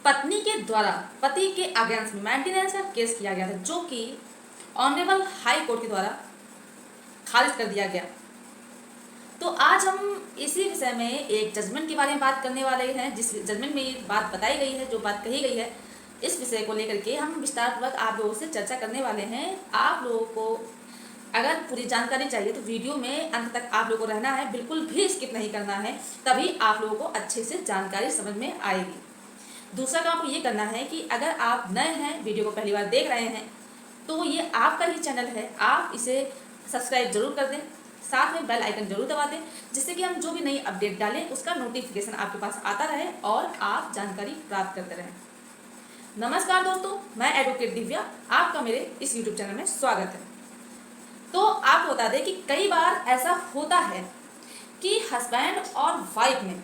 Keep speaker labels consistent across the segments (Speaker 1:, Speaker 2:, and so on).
Speaker 1: पत्नी के द्वारा पति के अगेंस्ट में मेंटेनेंस का केस किया गया था, जो कि ऑनरेबल हाई कोर्ट के द्वारा खारिज कर दिया गया। तो आज हम इसी विषय में एक जजमेंट के बारे में बात करने वाले हैं, जिस जजमेंट में ये बात बताई गई है, जो बात कही गई है, इस विषय को लेकर के हम विस्तारपूर्वक आप लोगों से चर्चा करने वाले हैं। आप लोगों को अगर पूरी जानकारी चाहिए तो वीडियो में अंत तक आप लोगों को रहना है, बिल्कुल भी स्किप नहीं करना है, तभी आप लोगों को अच्छे से जानकारी समझ में आएगी। दूसरा काम आपको ये करना है कि अगर आप नए हैं, वीडियो को पहली बार देख रहे हैं, तो ये आपका ही चैनल है, आप इसे सब्सक्राइब जरूर कर दें, साथ में बेल आइकन जरूर दबा दें, जिससे कि हम जो भी नई अपडेट डालें उसका नोटिफिकेशन आपके पास आता रहे और आप जानकारी प्राप्त करते रहें। नमस्कार दोस्तों, मैं एडवोकेट दिव्या, आपका मेरे इस यूट्यूब चैनल में स्वागत है। तो आपको बता दें कि कई बार ऐसा होता है कि हस्बैंड और वाइफ में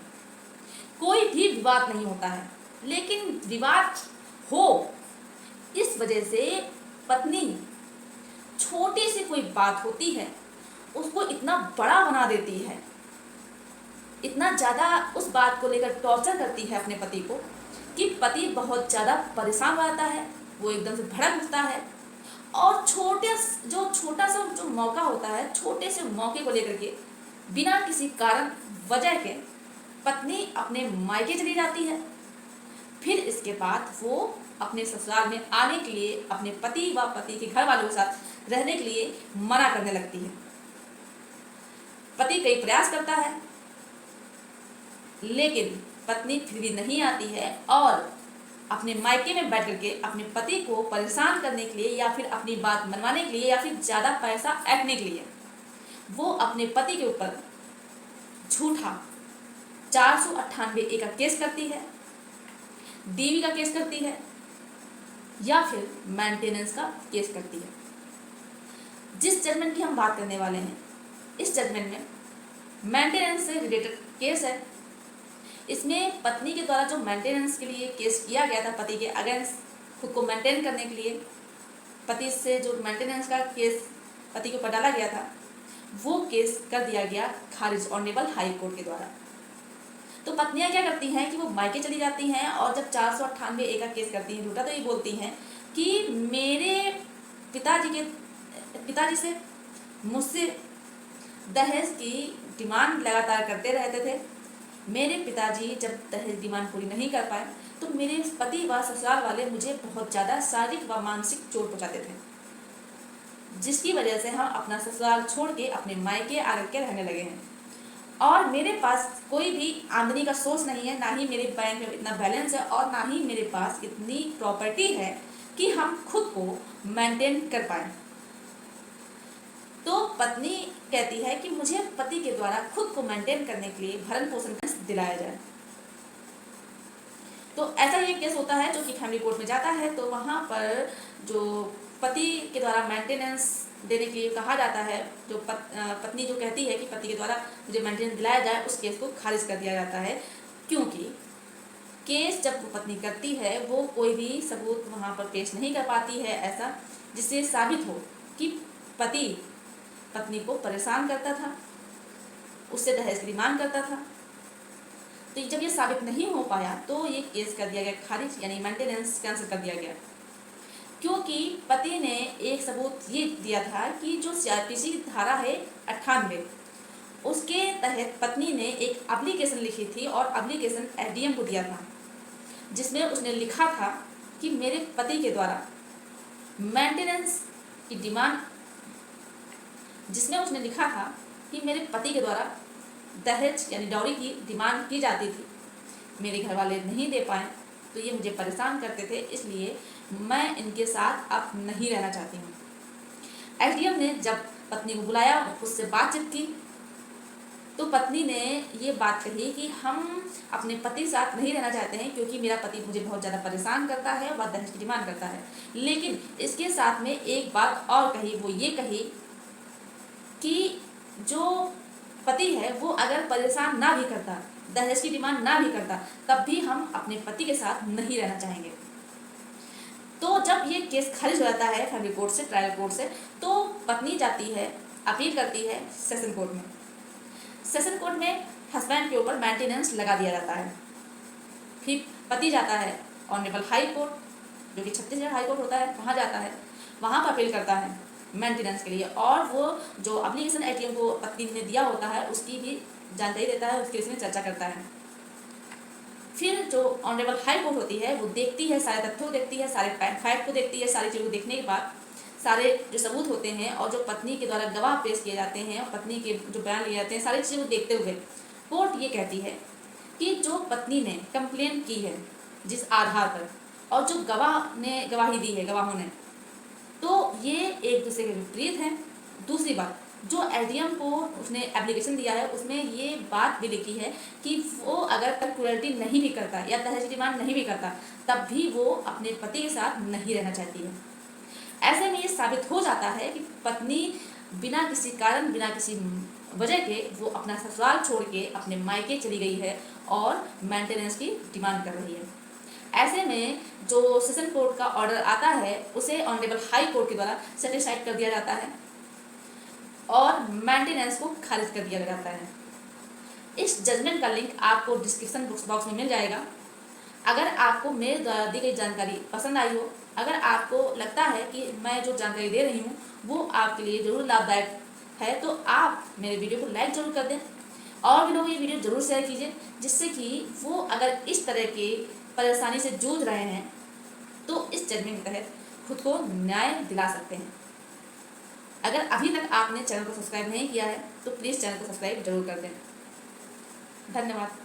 Speaker 1: कोई भी विवाद नहीं होता है, लेकिन विवाद हो इस वजह से पत्नी छोटी सी कोई बात होती है उसको इतना बड़ा बना देती है, इतना ज़्यादा उस बात को लेकर टॉर्चर करती है अपने पति को कि पति बहुत ज़्यादा परेशान रहता है, वो एकदम से भड़क उठता है और छोटा सा जो मौका होता है, छोटे से मौके को लेकर के बिना किसी कारण वजह के पत्नी अपने मायके चली जाती है। फिर इसके बाद वो अपने ससुराल में आने के लिए अपने पति व पति के घर वालों के साथ रहने के लिए मना करने लगती है। पति कई प्रयास करता है, लेकिन पत्नी फिर भी नहीं आती है और अपने मायके में बैठ करके अपने पति को परेशान करने के लिए या फिर अपनी बात मनवाने के लिए या फिर ज़्यादा पैसा ऐंठने के लिए वो अपने पति के ऊपर झूठा 498A का केस करती है, डीवी का केस करती है या फिर मेंटेनेंस का केस करती है। जिस जजमेंट की हम बात करने वाले हैं, इस जजमेंट में मेंटेनेंस से रिलेटेड केस है। इसमें पत्नी के द्वारा जो मेंटेनेंस के लिए केस किया गया था, पति के अगेंस्ट खुद को मेंटेन करने के लिए पति से जो मेंटेनेंस का केस पति के ऊपर डाला गया था, वो केस कर दिया गया खारिज ऑनरेबल हाई कोर्ट के द्वारा। तो पत्नियां क्या करती हैं कि वो मायके चली जाती हैं और जब 498A का केस करती हैं झूठा, तो ये बोलती हैं कि मेरे पिताजी से मुझसे दहेज की डिमांड लगातार करते रहते थे। मेरे पिताजी जब दहेज डिमांड पूरी नहीं कर पाए तो मेरे पति व ससुराल वाले मुझे बहुत ज़्यादा शारीरिक व मानसिक चोट पहुँचाते थे, जिसकी वजह से हम अपना ससुराल छोड़ के अपने मायके आकर के रहने लगे हैं और मेरे पास कोई भी आमदनी का सोर्स नहीं है, ना ही मेरे बैंक में इतना बैलेंस है और ना ही मेरे पास इतनी प्रॉपर्टी है कि हम खुद को मेंटेन कर पाएँ। तो पत्नी कहती है कि मुझे पति के द्वारा खुद को मेंटेन करने के लिए भरण पोषण दिलाया जाए। तो ऐसा ये केस होता है जो कि फैमिली कोर्ट में जाता है। तो वहाँ पर जो पति के द्वारा मेंटेनेंस देने के लिए कहा जाता है, जो पत्नी जो कहती है कि पति के द्वारा मुझे मेंटेनेंस दिलाया जाए, उस केस को खारिज कर दिया जाता है, क्योंकि केस जब वो पत्नी करती है वो कोई भी सबूत वहाँ पर पेश नहीं कर पाती है ऐसा जिससे साबित हो कि पति पत्नी को परेशान करता था, उससे दहेज की डिमांड करता था। तो जब ये साबित नहीं हो पाया तो ये केस कर दिया गया खारिज, यानी मेंटेनेंस कैंसिल कर दिया गया, क्योंकि पति ने एक सबूत ये दिया था कि जो CRPC की धारा है 98, उसके तहत पत्नी ने एक एप्लीकेशन लिखी थी और एप्लीकेशन SDM को दिया था, जिसमें उसने लिखा था कि मेरे पति के द्वारा मेंटेनेंस की डिमांड, जिसमें उसने लिखा था कि मेरे पति के द्वारा दहेज यानी डॉरी की डिमांड की जाती थी, मेरे घर वाले नहीं दे पाए तो ये मुझे परेशान करते थे, इसलिए मैं इनके साथ अब नहीं रहना चाहती हूँ। SDM ने जब पत्नी को बुलाया, उससे बातचीत की, तो पत्नी ने ये बात कही कि हम अपने पति के साथ नहीं रहना चाहते हैं क्योंकि मेरा पति मुझे बहुत ज़्यादा परेशान करता है, वह दहेज की डिमांड करता है। लेकिन इसके साथ में एक बात और कही, वो ये कही कि जो पति है वो अगर परेशान ना भी करता, दहेज की डिमांड ना भी करता, तब भी हम अपने पति के साथ नहीं रहना चाहेंगे। तो जब ये केस खारिज हो जाता है फैमिली कोर्ट से, ट्रायल कोर्ट से, तो पत्नी जाती है, अपील करती है सेशन कोर्ट में। सेशन कोर्ट में हस्बैंड के ऊपर मेंटेनेंस लगा दिया जाता है। फिर पति जाता है ऑनरेबल हाई कोर्ट जो कि छत्तीसगढ़ हाई कोर्ट होता है वहाँ जाता है, वहाँ पर अपील करता है मेंटेनेंस के लिए, और वो जो एप्लीकेशन एटीएम को पत्नी ने दिया होता है उसकी भी जानकारी देता है, उसके इसमें चर्चा करता है। फिर जो ऑनरेबल हाई कोर्ट होती है वो देखती है, सारे तथ्यों को देखती है, सारे फैक्ट को देखती है, सारी चीज़ों को देखने के बाद सारे जो सबूत होते हैं और जो पत्नी के द्वारा गवाह पेश किए जाते हैं और पत्नी के जो बयान लिए जाते हैं, सारी चीज़ों को देखते हुए कोर्ट ये कहती है कि जो पत्नी ने कंप्लेन की है जिस आधार पर और जो गवाह ने गवाही दी है, गवाहों ने, तो ये एक दूसरे के विपरीत हैं। दूसरी बात, जो एडीएम को उसने एप्लीकेशन दिया है उसमें ये बात भी लिखी है कि वो अगर तक क्रूरल्टी नहीं भी करता या दहेज की डिमांड नहीं भी करता तब भी वो अपने पति के साथ नहीं रहना चाहती है। ऐसे में ये साबित हो जाता है कि पत्नी बिना किसी कारण, बिना किसी वजह के वो अपना ससुराल छोड़ के अपने मायके चली गई है और मेंटेनेंस की डिमांड कर रही है। ऐसे में जो सेशन कोर्ट का ऑर्डर आता है उसे ऑनरेबल हाई कोर्ट के द्वारा सेटिस्फाइड कर दिया जाता है और मेंटेनेंस को खारिज कर दिया जाता है। इस जजमेंट का लिंक आपको डिस्क्रिप्शन बॉक्स में मिल जाएगा। अगर आपको मेरे द्वारा दी गई जानकारी पसंद आई हो, अगर आपको लगता है कि मैं जो जानकारी दे रही हूँ वो आपके लिए ज़रूर लाभदायक है, तो आप मेरे वीडियो को लाइक ज़रूर कर दें और भी लोग ये वीडियो ज़रूर शेयर कीजिए, जिससे कि वो अगर इस तरह की परेशानी से जूझ रहे हैं तो इस जजमेंट के तहत खुद को न्याय दिला सकते हैं। अगर अभी तक आपने चैनल को सब्सक्राइब नहीं किया है तो प्लीज़ चैनल को सब्सक्राइब जरूर कर दें। धन्यवाद।